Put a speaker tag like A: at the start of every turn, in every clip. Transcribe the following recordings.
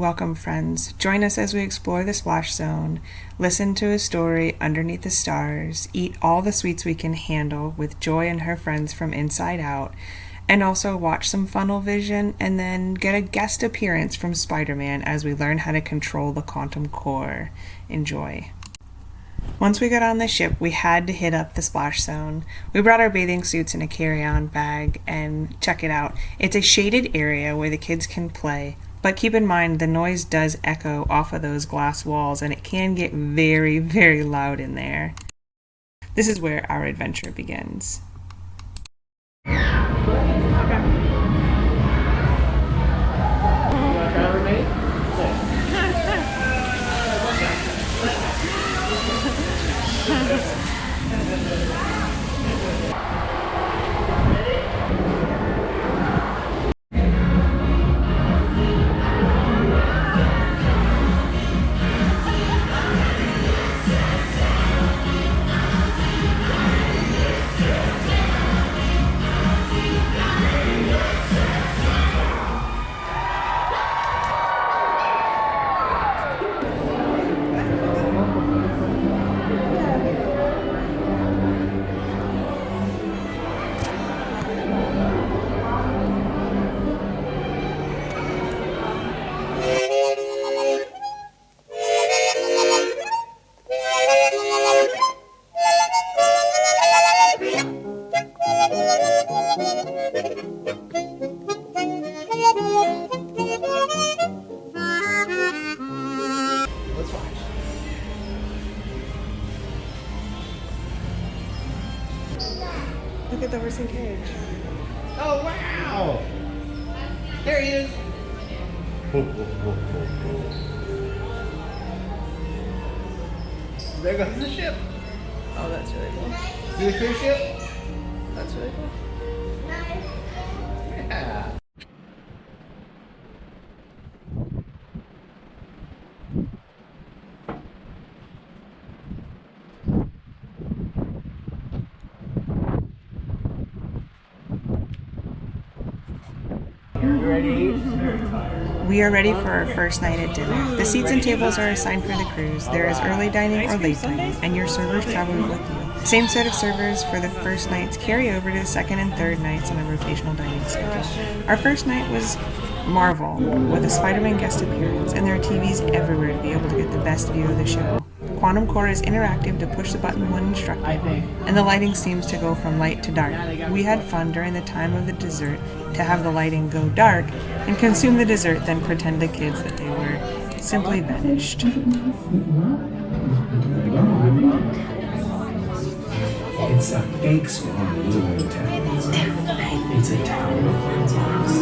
A: Welcome, friends. Join us as we explore the splash zone, listen to a story underneath the stars, eat all the sweets we can handle with Joy and her friends from Inside Out, and also watch some funnel vision and then get a guest appearance from Spider-Man as we learn how to control the quantum core. Enjoy. Once we got on the ship, we had to hit up the splash zone. We brought our bathing suits in a carry-on bag, and check it out. It's a shaded area where the kids can play, but keep in mind the noise does echo off of those glass walls, and it can get very, very loud in there. This is where our adventure begins. Look at the horse and cage.
B: Oh, wow! There he is. There goes the ship.
A: Oh, that's really cool.
B: See the cruise ship?
A: That's really cool.
B: Yeah. You ready?
A: We are ready for our first night at dinner. The seats and tables are assigned for the cruise. There is early dining or late dining, and your servers travel with you. Same set of servers for the first nights carry over to the second and third nights on a rotational dining schedule. Our first night was Marvel, with a Spider-Man guest appearance, and there are TVs everywhere to be able to get the best view of the show. Quantum Core is interactive to push the button when instructed, and the lighting seems to go from light to dark. We had fun during the time of the dessert to have the lighting go dark and consume the dessert, then pretend to kids that they were simply vanished.
C: It's a fake small little town. It's a town of rocks.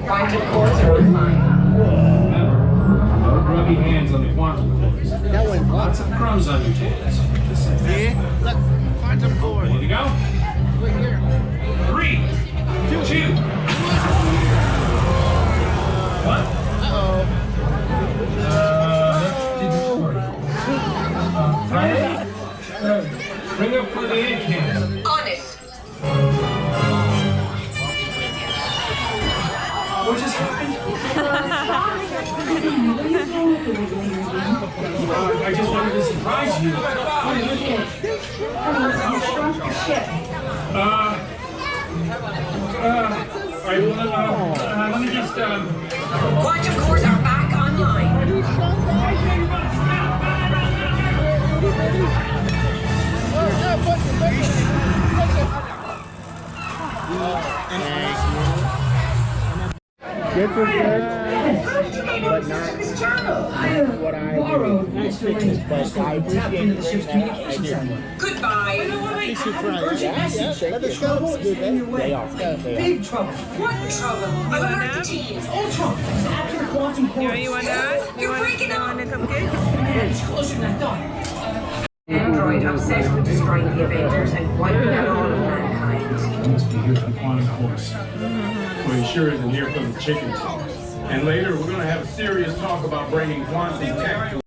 D: Quantum cores are refined.
E: No grubby hands on the quantum cores.
B: That went
E: Lots of crumbs on your tails.
B: See? Look, quantum core.
E: Ready to go?
B: Right here.
E: 3, 2, 1. Bring up for the ink hands.
D: On it.
E: What just happened? I just wanted to surprise you. Alright, well, let me just,
D: Quantum cores are back online.
B: This was good, but not what I borrowed. But I appreciate the ship's communication center.
D: Goodbye.
B: Urgent message. They are.
D: Big trouble. What trouble? Alert the teams. All trouble. After the quantum core.
A: You want that?
D: You're breaking up.
A: Want a cupcake?
D: Man, it's closer than I thought. Android obsessed with destroying the Avengers and wiping out all of mankind.
E: He must be here for the quantum course. Well, he sure isn't here for the chicken talk. And later, we're going to have a serious talk about bringing quantum tech to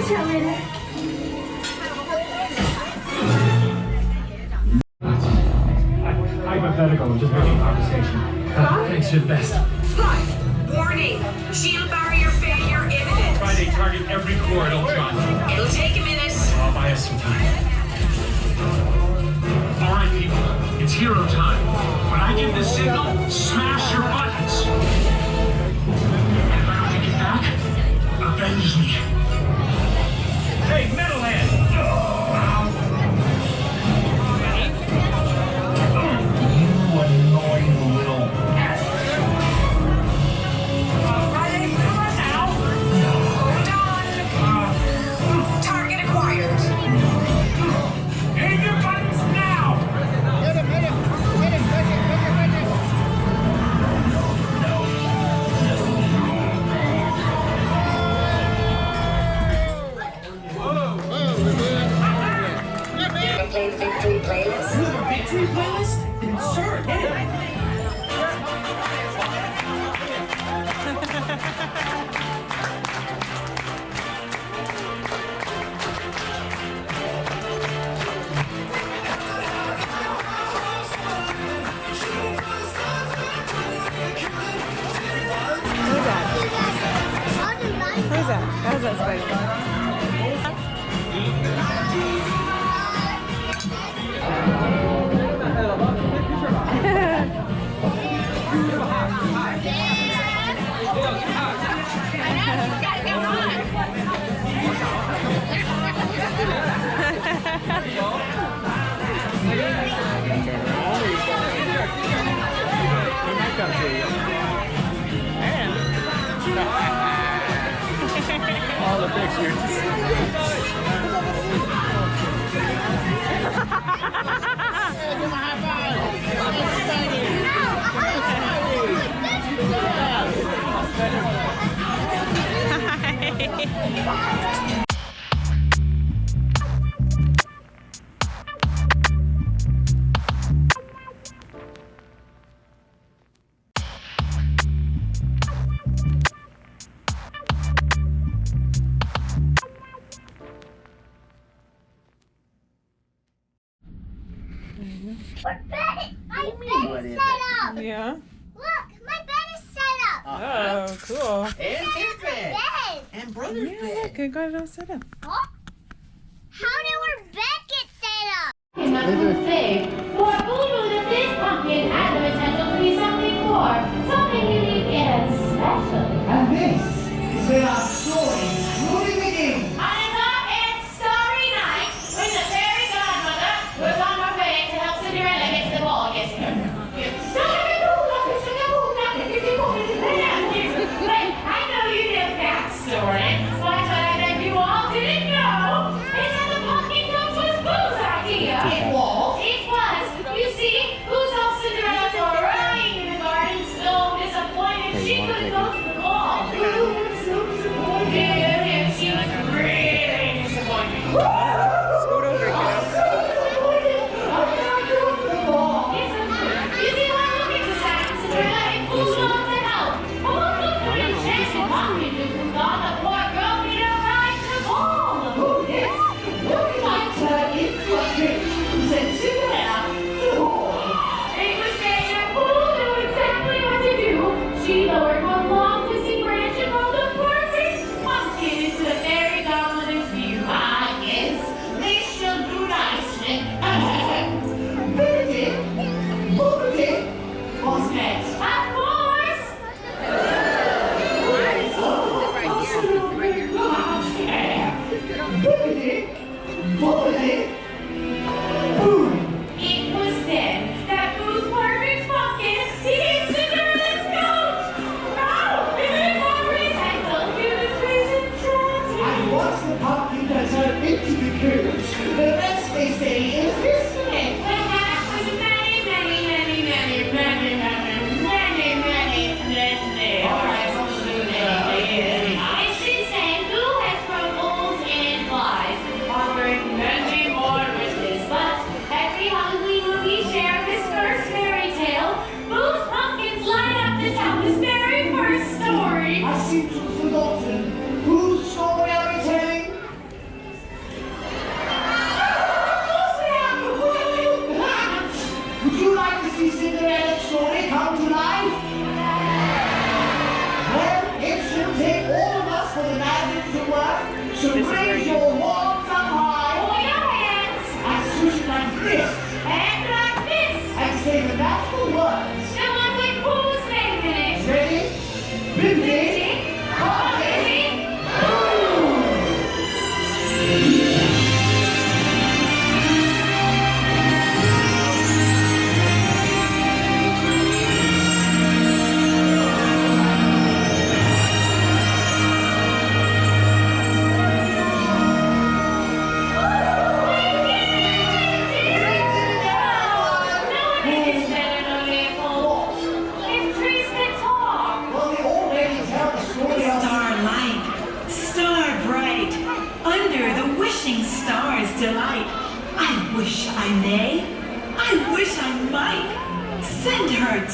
F: chat later.
C: Hypothetical, just making conversation. Thanks, you're the best.
D: Warning, shield barrier failure imminent.
C: Friday, target every core at Ultron.
D: It'll take a minute.
C: I'll buy us some time. All right, people, it's hero time. When I give the signal, smash your buttons. And if I don't make it back, avenge me. Hey, Metalhead! You annoying little ass.
D: Friday, come on now. Hold on. Target acquired.
C: Hit your buttons now!
D: Play the victory playlist.
B: You have a victory playlist? Sure, hit it.
A: Who's that? That was that spider.
C: All the pictures.
F: My bed is set up.
A: Yeah.
F: Look, my bed is set up.
A: Oh, cool.
B: And his bed.
F: Bed.
B: And brother's
A: Yeah,
B: bed.
A: look, it got it all set up.
F: Huh? How did our bed get set up?
G: Say, for who knew that this pumpkin had the potential to be something more, something unique and special?
B: And this is where our story truly begins.
G: On a dark and starry night, when the fairy godmother was on her way to help Cinderella get to the ball, yes, sir. Wait, I know you know that story. But what I bet you all didn't know is that the pumpkin coach was Boo's idea.
B: It was.
G: It was. You see, Boo saw Cinderella crying in the garden, so disappointed she couldn't go to the ball. Boo was so disappointed. Yeah, she was really disappointed.
A: Scoot over, kiddo.
G: So disappointed. I can't go to the ball. Yes, you see, why look at the side of Cinderella and Boo wants to help. Oh, look at the chance of pumpkin who thought the poor girl need a ride to the ball.
B: Oh, yes. What did I tell you? Who said Cinderella to the ball?
G: It was saying that Boo knew exactly what to do. She lowered one long twisting branch and rolled a perfect pumpkin into the fairy godmother's view. Ah, yes, this shall do nicely.
B: Benedict, Benedict,
G: What's next? Of course!
B: Benedict, Benedict, boom.
G: It was then that Boo's perfect pumpkin hit Cinderella's coat. No! It hit Margaret's ankle to the prison
B: And once the pumpkin has turned into the coach, the rest they say is history.
G: Well, that was many, many, many, many, many, many, many, many, many, absolutely. And since then, Boo has grown old and wise, offering many more wishes. But every Halloween when we share this first fairy tale, Boo's pumpkins light up to tell his very first story.
B: I seem to have forgotten whose story are we telling?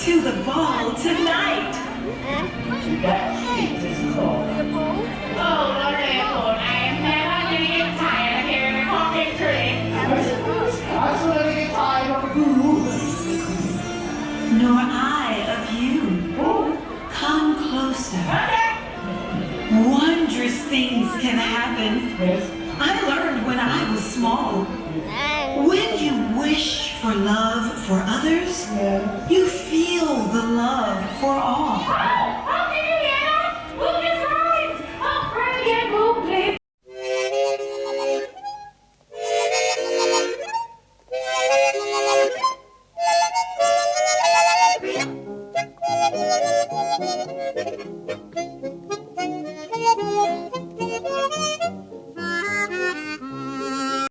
D: to the ball tonight.
G: Oh, Lordy, Lord, I am never gonna get tired of hearing a talking tree.
B: I'm gonna get tired of
D: Nor I of you. Come closer. Wondrous things can happen. I learned when I was small. When you wish for love for others, you feel the love for all.
G: How can you hear? Move his rhymes! Oh, pray again, move, please.